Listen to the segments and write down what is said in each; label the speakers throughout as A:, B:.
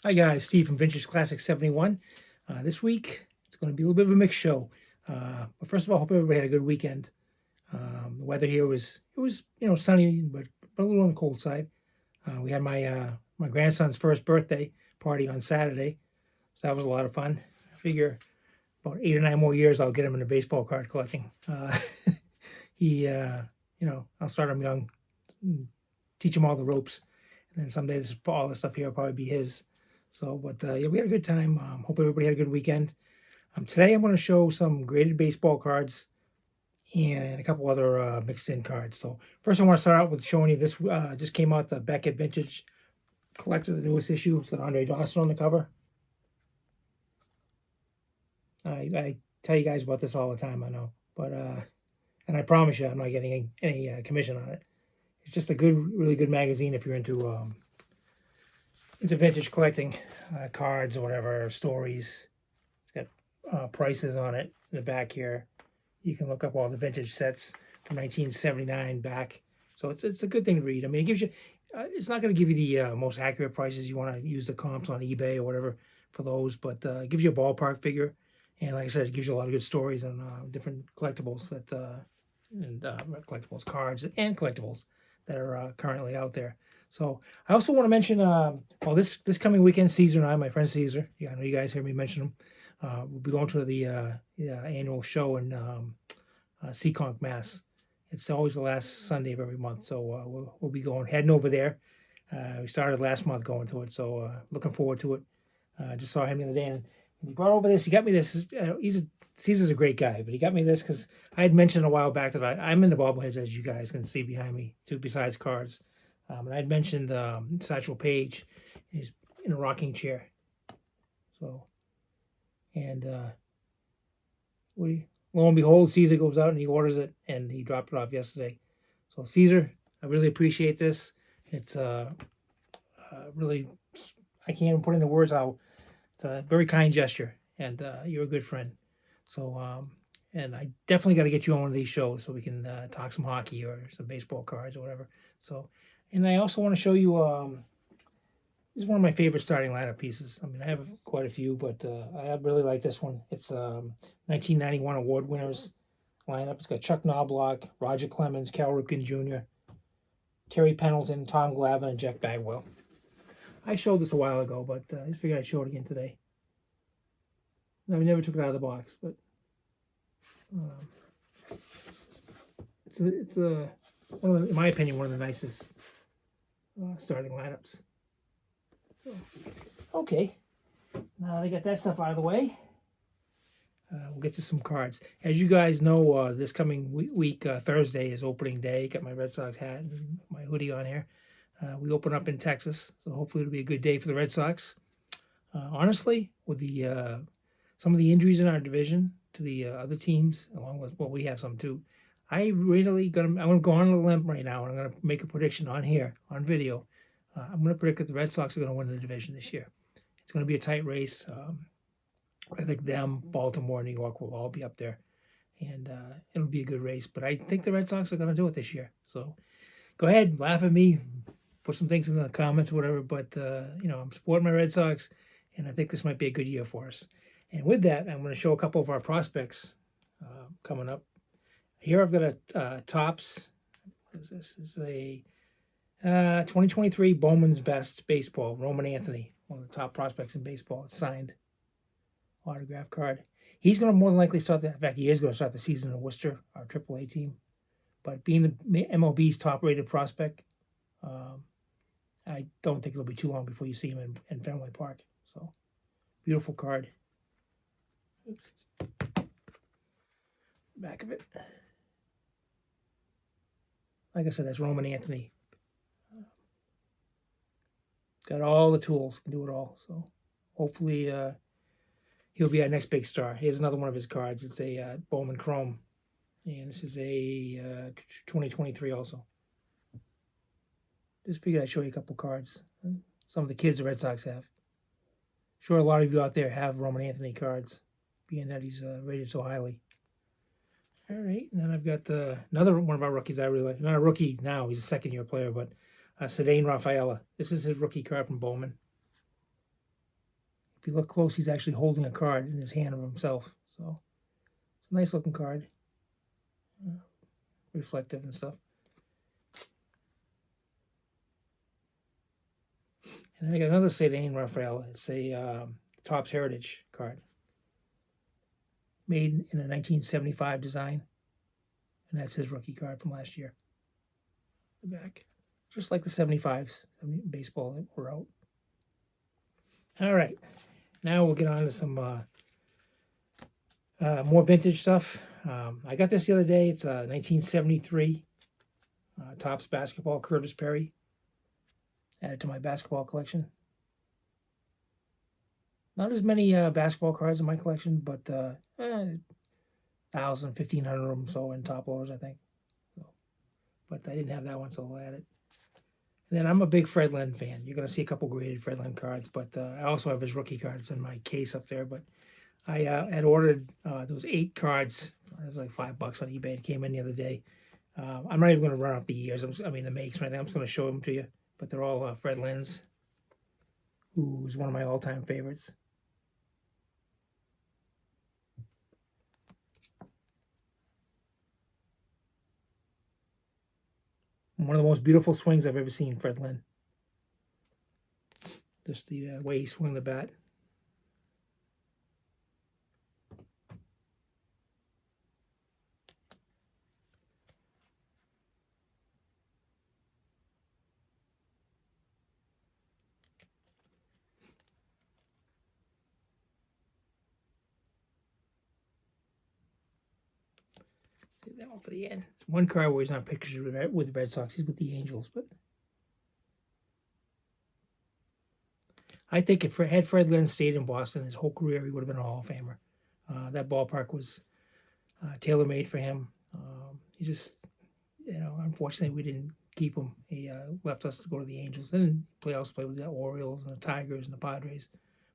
A: Hi guys, Steve from Vintage Classic 71. This week it's going to be a little bit of a mixed show. But first of all, hope everybody had a good weekend. The weather here was sunny but a little on the cold side. We had my grandson's first birthday party on Saturday, so that was a lot of fun. I figure about 8 or 9 more years I'll get him into baseball card collecting. He I'll start him young, teach him all the ropes, and then someday all this stuff here will probably be his. So, but yeah, we had a good time. Hope everybody had a good weekend. Today I'm going to show some graded baseball cards and a couple other mixed in cards. So first I want to start out with showing you this. Just came out, the Beckett Vintage Collector, the newest issue. It's got Andre Dawson on the cover. I tell you guys about this all the time, I know, but and I promise you I'm not getting any commission on it. It's just a really good magazine if you're into vintage collecting, cards or whatever, stories. It's got prices on it in the back here. You can look up all the vintage sets from 1979 back. So it's a good thing to read. I mean, it gives you. It's not going to give you the most accurate prices. You want to use the comps on eBay or whatever for those, but it gives you a ballpark figure. And like I said, it gives you a lot of good stories on different collectibles collectibles, cards, and collectibles that are currently out there. So I also want to mention, well, this coming weekend, Caesar and I, my friend Caesar, yeah, I know you guys hear me mention him. We'll be going to the annual show in Seekonk, Mass. It's always the last Sunday of every month, so we'll be heading over there. We started last month going to it, so looking forward to it. Just saw him the other day, and he brought over this. He got me this. Caesar's a great guy, but he got me this because I had mentioned a while back that I'm into bobbleheads, as you guys can see behind me, too, besides cards. And I'd mentioned Satchel Paige. He's in a rocking chair. So, and lo and behold, Caesar goes out and he orders it, and he dropped it off yesterday. So, Caesar, I really appreciate this. It's really, I can't even put into words how it's a very kind gesture, and you're a good friend. So, and I definitely got to get you on one of these shows so we can talk some hockey or some baseball cards or whatever. So, and I also want to show you. This is one of my favorite starting lineup pieces. I mean, I have quite a few, but I really like this one. It's 1991 award winners lineup. It's got Chuck Knobloch, Roger Clemens, Cal Ripken Jr., Terry Pendleton, Tom Glavine, and Jeff Bagwell. I showed this a while ago, but I figured I'd show it again today. I never took it out of the box, but it's in my opinion, one of the nicest starting lineups. So, okay, now I got that stuff out of the way. We'll get to some cards. As you guys know, this coming week, Thursday is opening day. Got my Red Sox hat and my hoodie on here. We open up in Texas, so hopefully it'll be a good day for the Red Sox. Honestly, with the some of the injuries in our division to the other teams, along with we have some too. I'm gonna go on a limb right now, and I'm gonna make a prediction on here on video. I'm gonna predict that the Red Sox are gonna win the division this year. It's gonna be a tight race. I think them, Baltimore, New York will all be up there, and it'll be a good race. But I think the Red Sox are gonna do it this year. So go ahead, laugh at me, put some things in the comments or whatever. But I'm supporting my Red Sox, and I think this might be a good year for us. And with that, I'm going to show a couple of our prospects coming up. Here I've got a Topps. This is a 2023 Bowman's Best Baseball, Roman Anthony, one of the top prospects in baseball. It's signed autograph card. He's going to more than likely start in fact, he is going to start the season in Worcester, our AAA team. But being the MLB's top-rated prospect, I don't think it'll be too long before you see him in Fenway Park. So, beautiful card. Oops. Back of it. Like I said, that's Roman Anthony. Got all the tools, can do it all. So, hopefully, he'll be our next big star. Here's another one of his cards. It's a Bowman Chrome. And this is a 2023 also. Just figured I'd show you a couple cards. Some of the kids the Red Sox have. Sure, a lot of you out there have Roman Anthony cards, being that he's rated so highly. All right, and then I've got another one of our rookies I really like. Not a rookie now, he's a second-year player, but Cedane Rafaela. This is his rookie card from Bowman. If you look close, he's actually holding a card in his hand of himself. So it's a nice looking card, reflective and stuff. And I got another St. Anne Raphael. It's a Topps Heritage card, made in a 1975 design, and that's his rookie card from last year. The back, just like the 75s, baseball that were out. All right, now we'll get on to some more vintage stuff. I got this the other day. It's a 1973 Topps basketball, Curtis Perry. Added to my basketball collection. Not as many basketball cards in my collection, but 1,000, 1,500 of them so in top loaders, I think. So, but I didn't have that one, so I'll add it. And then I'm a big Fred Lynn fan. You're going to see a couple graded Fred Lynn cards, but I also have his rookie cards in my case up there. But I had ordered those 8 cards. It was like $5 on eBay. It came in the other day. I'm not even going to run off the years. The makes or anything. I'm just going to show them to you. But they're all Fred Lynn's, who is one of my all-time favorites. One of the most beautiful swings I've ever seen, Fred Lynn. Just the way he swung the bat. Save that one for the end. It's one card where he's not pictured with the Red Sox. He's with the Angels, but I think if had Fred Lynn stayed in Boston his whole career, he would have been a Hall of Famer. That ballpark was tailor-made for him. He just, unfortunately, we didn't keep him. He left us to go to the Angels. Then playoffs played with the Orioles and the Tigers and the Padres.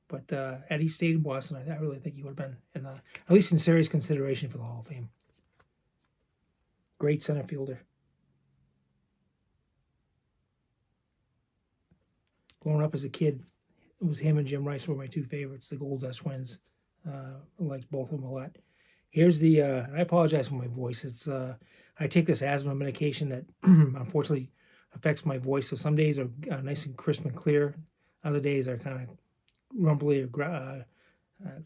A: But had he stayed in Boston, I really think he would have been at least in serious consideration for the Hall of Fame. Great center fielder. Growing up as a kid, it was him and Jim Rice were my 2 favorites, the Gold Dust Twins. I liked both of them a lot. Here's the, I apologize for my voice. It's, I take this asthma medication that unfortunately affects my voice. So some days are nice and crisp and clear. Other days are kind of rumbly or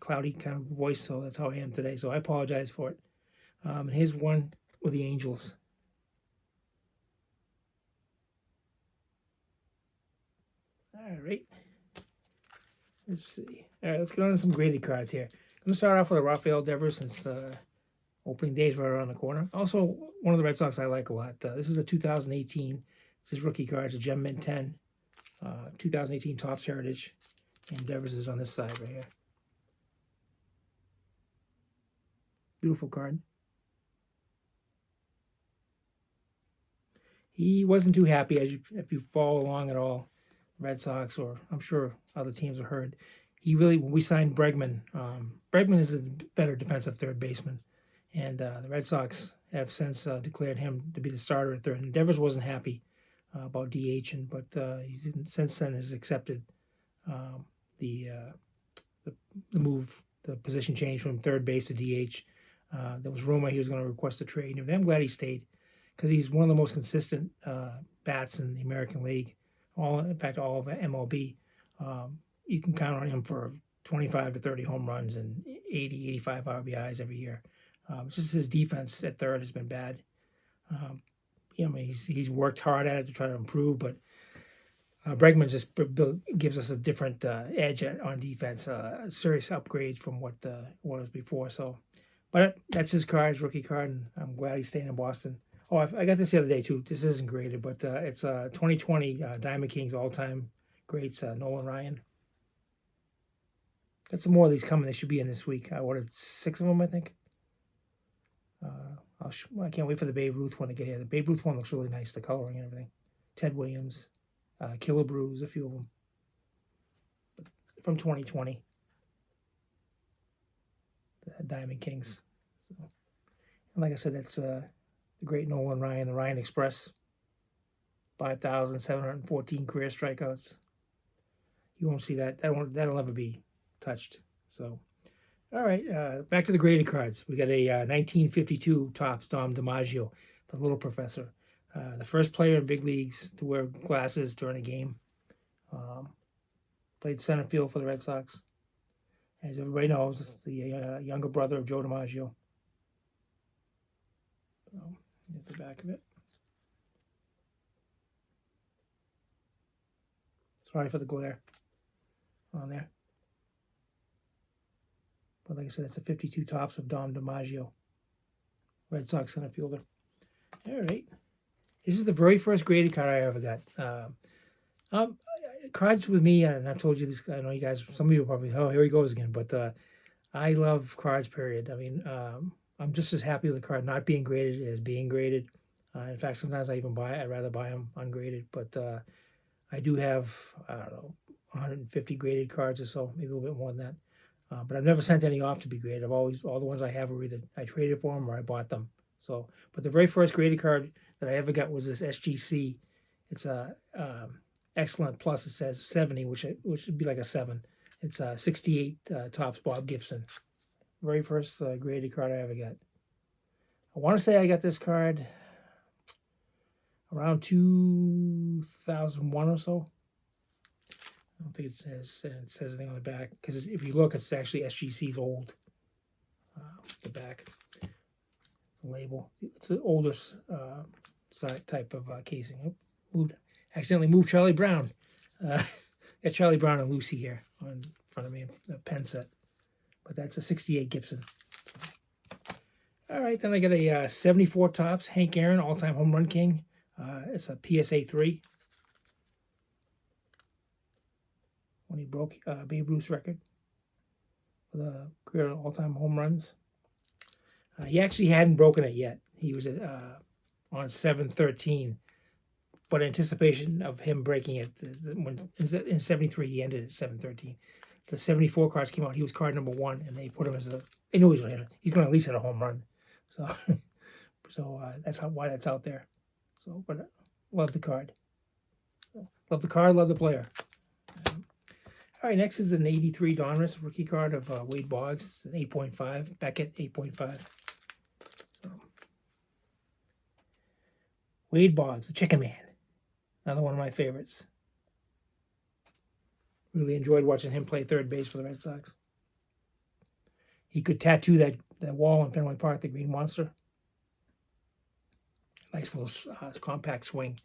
A: cloudy kind of voice. So that's how I am today. So I apologize for it. And here's one with the Angels. All right. Let's see. All right, let's get on to some graded cards here. I'm going to start off with a Rafael Devers since opening day is right around the corner. Also, one of the Red Sox I like a lot. This is a 2018. This is rookie card. It's a Gem Mint 10. 2018 Topps Heritage. And Devers is on this side right here. Beautiful card. He wasn't too happy, if you follow along at all, Red Sox, or I'm sure other teams have heard. When we signed Bregman, Bregman is a better defensive third baseman, and the Red Sox have since declared him to be the starter at third. And Devers wasn't happy about DHing, but he's since then has accepted the move, the position change from third base to DH. There was rumor he was going to request a trade, and I'm glad he stayed because he's one of the most consistent bats in the American League. In fact, all of MLB. You can count on him for 25 to 30 home runs and 80, 85 RBIs every year. Just his defense at third has been bad. He's worked hard at it to try to improve, but Bregman just gives us a different edge on defense, a serious upgrade from what was before. So, but that's his card, his rookie card, and I'm glad he's staying in Boston. Oh, I got this the other day too. This isn't graded, but it's 2020 Diamond Kings all-time greats, Nolan Ryan. Got some more of these coming. They should be in this week. I ordered 6 of them, I think. I can't wait for the Babe Ruth one to get here. The Babe Ruth one looks really nice, the coloring and everything. Ted Williams, Killer Brews, a few of them. From 2020. The Diamond Kings. So, and like I said, that's the great Nolan Ryan, the Ryan Express. 5,714 career strikeouts. You won't see that. That'll never be touched. So, all right, back to the graded cards. We got a 1952 Topps Dom DiMaggio, the Little Professor, the first player in big leagues to wear glasses during a game. Played center field for the Red Sox. As everybody knows, it's the younger brother of Joe DiMaggio. So, here's the back of it. Sorry for the glare on there. But like I said, it's a 52 Topps of Dom DiMaggio, Red Sox center fielder. All right. This is the very first graded card I ever got. Cards with me, and I've told you this, I know you guys, some of you probably, oh, here he goes again. But I love cards, period. I mean, I'm just as happy with the card not being graded as being graded. In fact, sometimes I even I'd rather buy them ungraded. But I do have, I don't know, 150 graded cards or so, maybe a little bit more than that. But I've never sent any off to be graded. I've always, all the ones I have are either I traded for them or I bought them. So, but the very first graded card that I ever got was this SGC. It's a excellent plus. It says 70, which would be like a 7. It's 68 Topps Bob Gibson. Very first graded card I ever got. I want to say I got this card around 2001 or so. I don't think it says anything on the back, because if you look, it's actually SGC's old. The back, the label. It's the oldest type of casing. Oh, accidentally moved Charlie Brown. Got Charlie Brown and Lucy here in front of me, a pen set. But that's a 68 Gibson. All right, then I got a 74 Topps Hank Aaron, all-time home run king. It's a PSA 3. When he broke Babe Ruth's record for the career all-time home runs. He actually hadn't broken it yet. He was on 713, but anticipation of him breaking it. When in 73, he ended at 713. The 74 cards came out. He was card number 1, and they put him as they knew he was going to hit. He's going to at least hit a home run. So, that's why that's out there. So, but love the card. Love the card. Love the player. All right, next is an 83 Donruss rookie card of Wade Boggs. It's an 8.5. Beckett, 8.5. So, Wade Boggs, the Chicken Man. Another one of my favorites. Really enjoyed watching him play third base for the Red Sox. He could tattoo that wall in Fenway Park, the Green Monster. Nice little compact swing.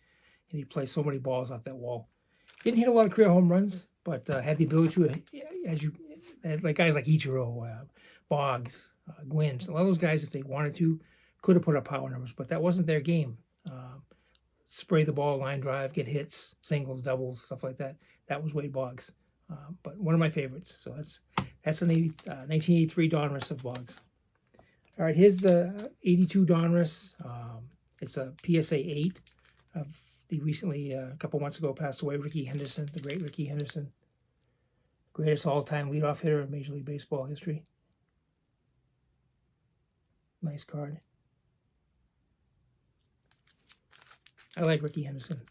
A: And he'd play so many balls off that wall. Didn't hit a lot of career home runs, but had the ability to, like guys like Ichiro, Boggs, Gwynn, a lot of those guys, if they wanted to, could have put up power numbers, but that wasn't their game. Spray the ball, line drive, get hits, singles, doubles, stuff like that. That was Wade Boggs, but one of my favorites. So that's an 1983 Donruss of Boggs. All right, here's the 82 Donruss. It's a PSA 8 of the recently, a couple months ago, passed away Rickey Henderson, the great Rickey Henderson. Greatest all-time leadoff hitter in Major League Baseball history. Nice card. I like Rickey Henderson.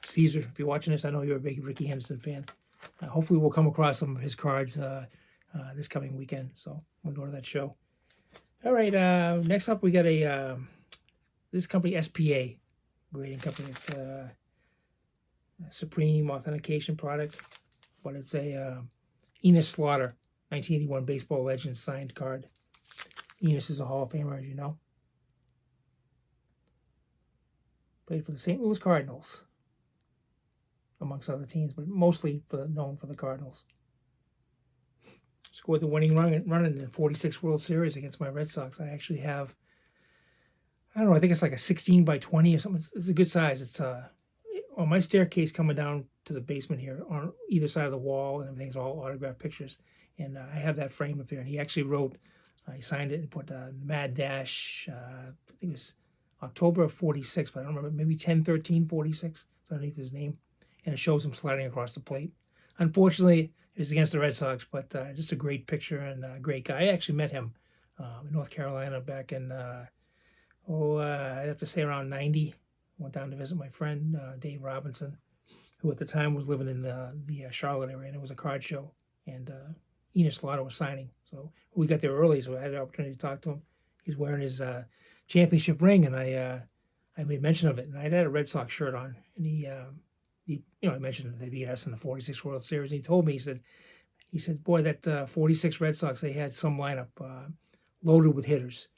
A: Caesar, if you're watching this, I know you're a big Rickey Henderson fan. Hopefully we'll come across some of his cards this coming weekend, so we'll go to that show. All right, next up we got this company, SPA, grading company. It's a Supreme Authentication product, but it's a Enos Slaughter, 1981 baseball legend signed card. Enos is a Hall of Famer, as you know. Played for the St. Louis Cardinals, amongst other teams, but mostly known for the Cardinals. Scored the winning run in the 46 World Series against my Red Sox. I actually have, I don't know, I think it's like a 16 by 20 or something. It's a good size. It's on my staircase coming down to the basement here, on either side of the wall, and everything's all autographed pictures. And I have that frame up there. And he actually wrote, he signed it and put Mad Dash, I think it was October of 46, but I don't remember, maybe 10/13/46. It's underneath his name. And it shows him sliding across the plate. Unfortunately, it was against the Red Sox, but just a great picture and a great guy. I actually met him in North Carolina back in, I'd have to say around 90, Went down to visit my friend, Dave Robinson, who at the time was living in the Charlotte area, and it was a card show. And Enos Slaughter was signing. So we got there early, so I had the opportunity to talk to him. He's wearing his championship ring, and I made mention of it. And I had a Red Sox shirt on, and he I mentioned that they beat us in the '46 World Series. And he told me, he said, boy, that '46 Red Sox, they had some lineup loaded with hitters.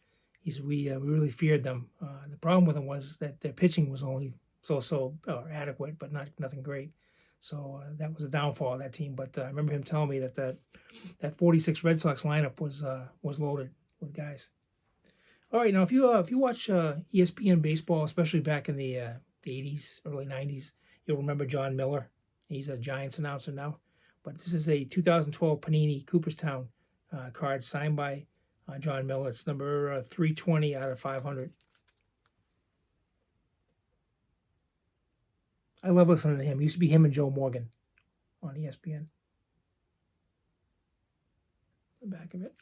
A: He said we really feared them. The problem with them was that their pitching was only so adequate, but nothing great. So that was a downfall of that team. But I remember him telling me that 46 Red Sox lineup was loaded with guys. All right, now if you watch ESPN baseball, especially back in the '80s, early '90s, you'll remember John Miller. He's a Giants announcer now. But this is a 2012 Panini Cooperstown card signed by John Miller. It's number 320 out of 500. I love listening to him. It used to be him and Joe Morgan on ESPN. The back of it.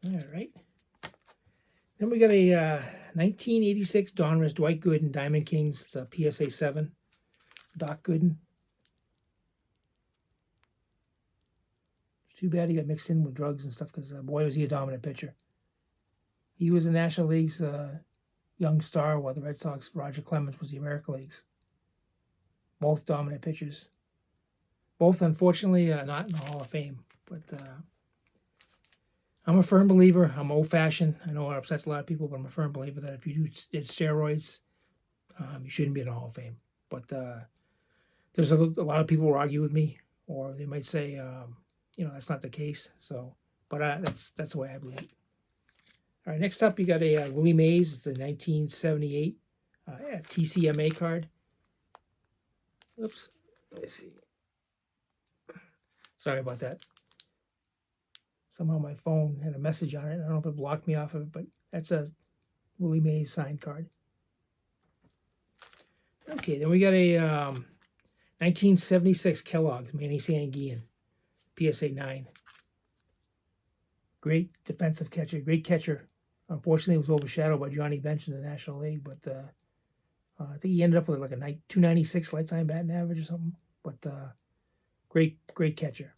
A: All right. Then we got a 1986 Donruss Dwight Gooden Diamond Kings. It's a PSA 7. Doc Gooden. It's too bad he got mixed in with drugs and stuff because, boy, was he a dominant pitcher. He was the National League's young star, while the Red Sox, Roger Clemens, was the American League's. Both dominant pitchers. Both, unfortunately, not in the Hall of Fame. But I'm a firm believer. I'm old-fashioned. I know it upsets a lot of people, but I'm a firm believer that if you did steroids, you shouldn't be in the Hall of Fame. But there's a lot of people who argue with me, or they might say, that's not the case. So, but that's the way I believe it. All right, next up, you got a Willie Mays. It's a 1978 TCMA card. Oops, let me see. Sorry about that. Somehow my phone had a message on it. I don't know if it blocked me off of it, but that's a Willie Mays signed card. Okay, then we got a 1976 Kellogg's Manny Sanguian, PSA 9. Great defensive catcher, great catcher. Unfortunately, it was overshadowed by Johnny Bench in the National League, but I think he ended up with like a 296 lifetime batting average or something. But great catcher.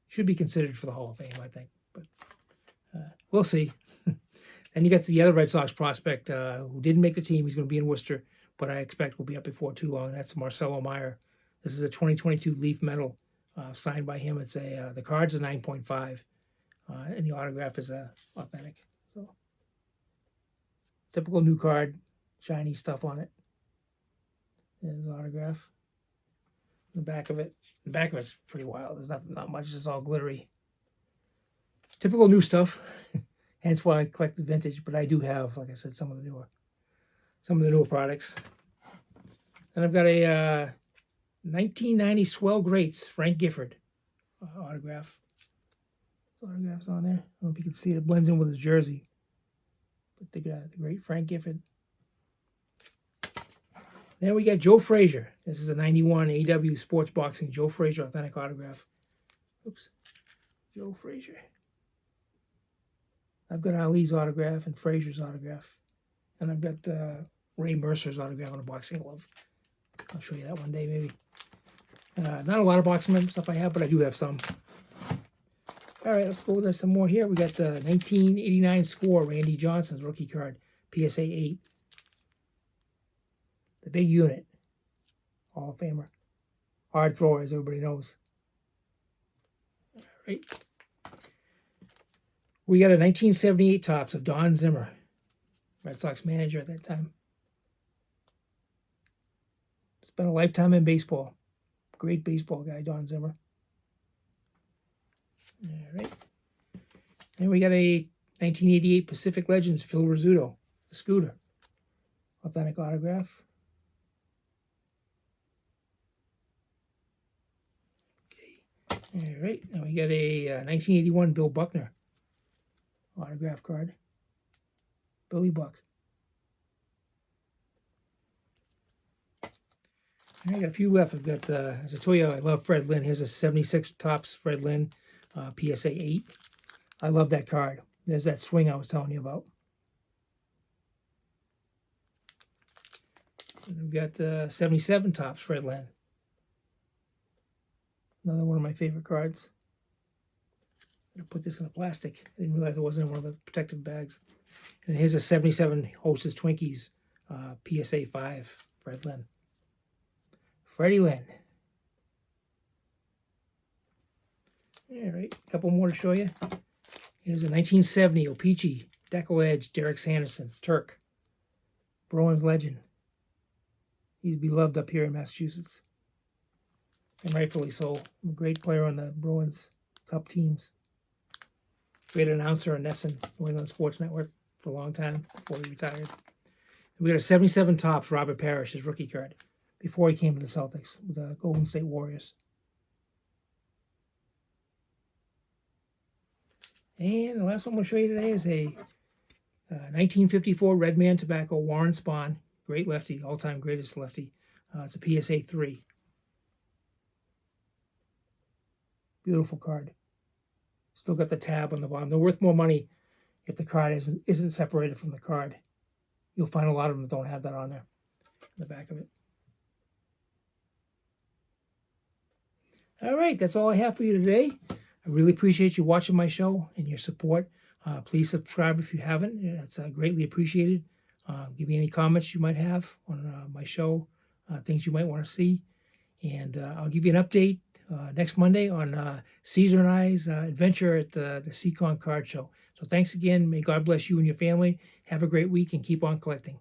A: Should be considered for the Hall of Fame, I think. But we'll see. Then you got the other Red Sox prospect who didn't make the team. He's going to be in Worcester, but I expect will be up before too long. That's Marcelo Meyer. This is a 2022 Leaf Medal signed by him. It's the card's a 9.5, and the autograph is authentic. So typical new card, shiny stuff on it. There's his autograph. The back of it's pretty wild. There's not much. It's all glittery. Typical new stuff. Hence why I collect the vintage. But I do have, like I said, some of the newer products. And I've got a 1990 Swell Greats Frank Gifford autograph. Autographs on there. I don't know if you can see it. It blends in with his jersey. But they got the great Frank Gifford. Then we got Joe Frazier. This is a 91 AW Sports Boxing Joe Frazier authentic autograph. Oops. Joe Frazier. I've got Ali's autograph and Frazier's autograph. And I've got Ray Mercer's autograph on a boxing glove. I'll show you that one day, maybe. Not a lot of boxing stuff I have, but I do have some. All right, let's go with some more here. We got the 1989 Score, Randy Johnson's rookie card, PSA 8. The big unit. Hall of Famer. Hard thrower, as everybody knows. All right. We got a 1978 Topps of Don Zimmer, Red Sox manager at that time. Spent a lifetime in baseball. Great baseball guy, Don Zimmer. All right. And we got a 1988 Pacific Legends Phil Rizzuto, the Scooter. Authentic autograph. All right, now we got a 1981 Bill Buckner autograph card. Billy Buck. I got a few left. I've got, as I told you, I love Fred Lynn. Here's a 76 Topps Fred Lynn, PSA 8. I love that card. There's that swing I was telling you about. And we've got 77 Topps, Fred Lynn. Another one of my favorite cards. I'm going to put this in a plastic. I didn't realize it wasn't in one of the protective bags. And here's a 77 Hostess Twinkies PSA 5, Fred Lynn. Freddie Lynn. All right, a couple more to show you. Here's a 1970 O-Pee-Chee Deckle Edge Derek Sanderson, Turk. Bruins legend. He's beloved up here in Massachusetts. And rightfully so. A great player on the Bruins Cup teams. Great announcer on Nesson, New England Sports Network, for a long time before he retired. We got a 77 Topps Robert Parrish, his rookie card, before he came to the Celtics with the Golden State Warriors. And the last one we'll show you today is a 1954 Redman Tobacco Warren Spahn, great lefty, all-time greatest lefty. It's a PSA 3. Beautiful card. Still got the tab on the bottom. They're worth more money if the card isn't separated from the card. You'll find a lot of them that don't have that on there, in the back of it. All right, that's all I have for you today. I really appreciate you watching my show and your support. Please subscribe if you haven't. It's greatly appreciated. Give me any comments you might have on my show, things you might want to see. And I'll give you an update next Monday on Caesar and I's adventure at the Seacon Card Show. So thanks again. May God bless you and your family. Have a great week and keep on collecting.